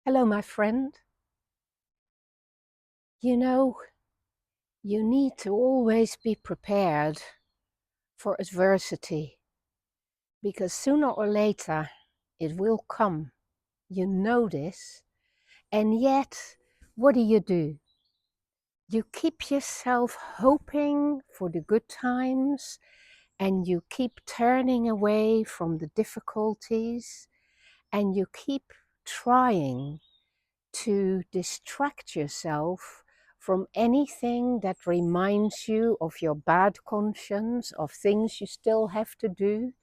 Hello, my friend. You know, you need to always be prepared for adversity because sooner or later it will come. You know this. And yet, what do? You keep yourself hoping for the good times and you keep turning away from the difficulties and you keep trying to distract yourself from anything that reminds you of your bad conscience, of things you still have to do,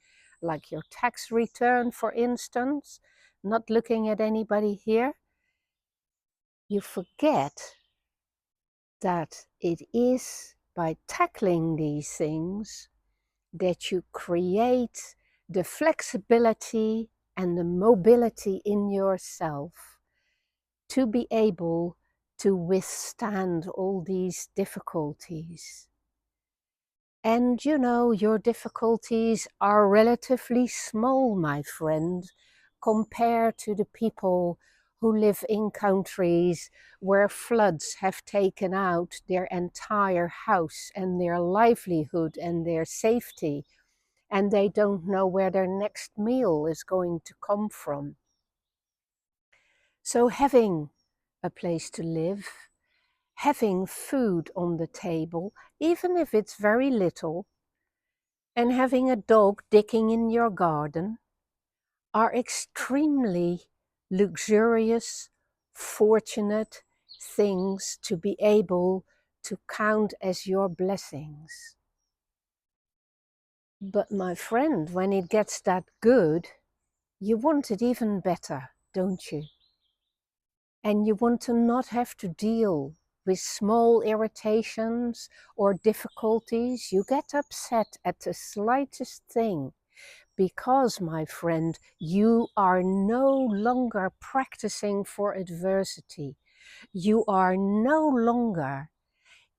like your tax return, for instance, not looking at anybody here. You forget that it is by tackling these things that you create the flexibility and the mobility in yourself to be able to withstand all these difficulties. And your difficulties are relatively small, my friend, compared to the people who live in countries where floods have taken out their entire house and their livelihood and their safety, and they don't know where their next meal is going to come from. So having a place to live, having food on the table, even if it's very little, and having a dog digging in your garden are extremely luxurious, fortunate things to be able to count as your blessings. But my friend, when it gets that good, you want it even better, don't you? And you want to not have to deal with small irritations or difficulties. You get upset at the slightest thing because, my friend, you are no longer practicing for adversity. You are no longer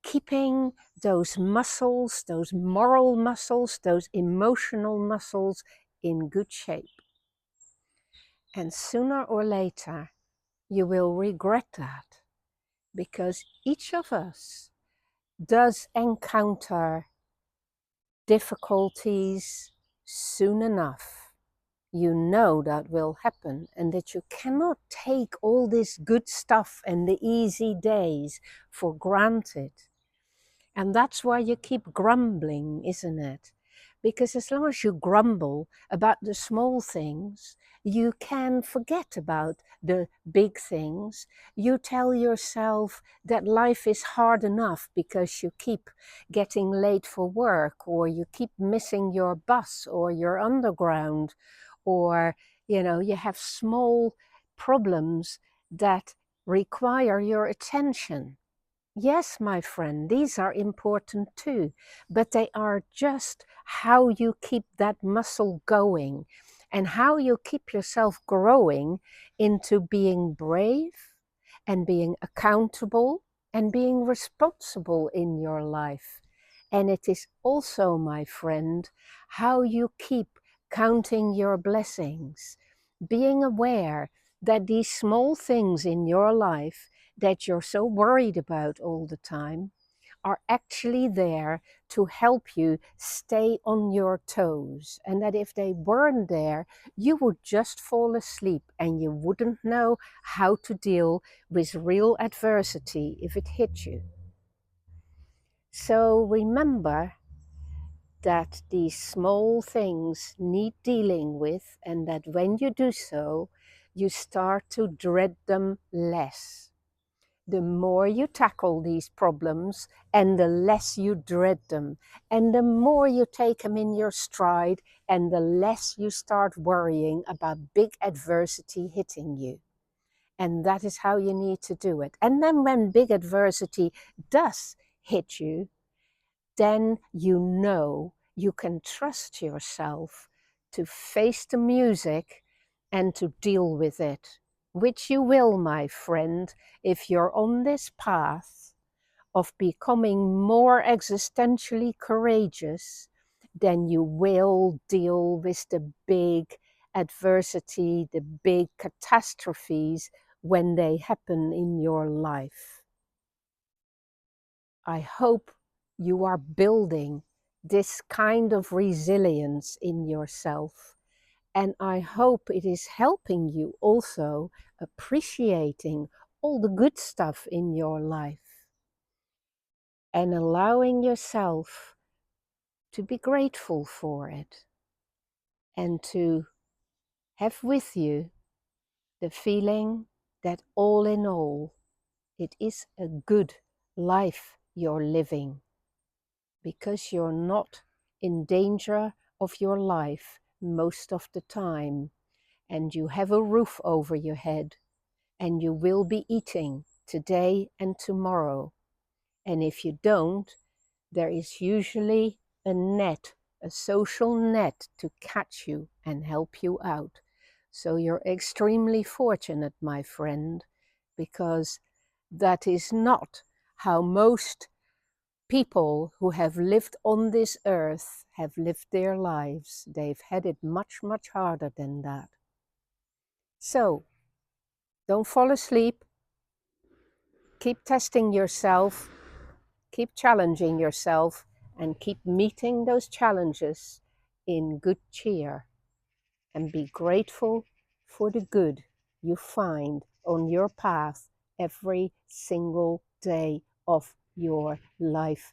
keeping those muscles, those moral muscles, those emotional muscles in good shape. And sooner or later, you will regret that, because each of us does encounter difficulties soon enough. You know that will happen, and that you cannot take all this good stuff and the easy days for granted. And that's why you keep grumbling, isn't it? Because as long as you grumble about the small things, you can forget about the big things. You tell yourself that life is hard enough because you keep getting late for work, or you keep missing your bus or your underground, or you have small problems that require your attention. Yes, my friend, these are important too, but they are just how you keep that muscle going and how you keep yourself growing into being brave and being accountable and being responsible in your life. And it is also, my friend, how you keep counting your blessings, being aware that these small things in your life that you're so worried about all the time are actually there to help you stay on your toes. And that if they weren't there, you would just fall asleep and you wouldn't know how to deal with real adversity if it hit you. So remember that these small things need dealing with, and that when you do so, you start to dread them less. The more you tackle these problems and the less you dread them, and the more you take them in your stride and the less you start worrying about big adversity hitting you. And that is how you need to do it. And then when big adversity does hit you, then you know you can trust yourself to face the music and to deal with it, which you will, my friend, if you're on this path of becoming more existentially courageous. Then you will deal with the big adversity, the big catastrophes when they happen in your life. I hope you are building this kind of resilience in yourself. And I hope it is helping you also appreciating all the good stuff in your life and allowing yourself to be grateful for it and to have with you the feeling that all in all, it is a good life you're living because you're not in danger of your life most of the time, and you have a roof over your head, and you will be eating today and tomorrow. And if you don't, there is usually a net, a social net to catch you and help you out. So you're extremely fortunate, my friend, because that is not how most people who have lived on this earth have lived their lives. They've had it much, much harder than that. So don't fall asleep. Keep testing yourself. Keep challenging yourself and keep meeting those challenges in good cheer. And be grateful for the good you find on your path every single day of your life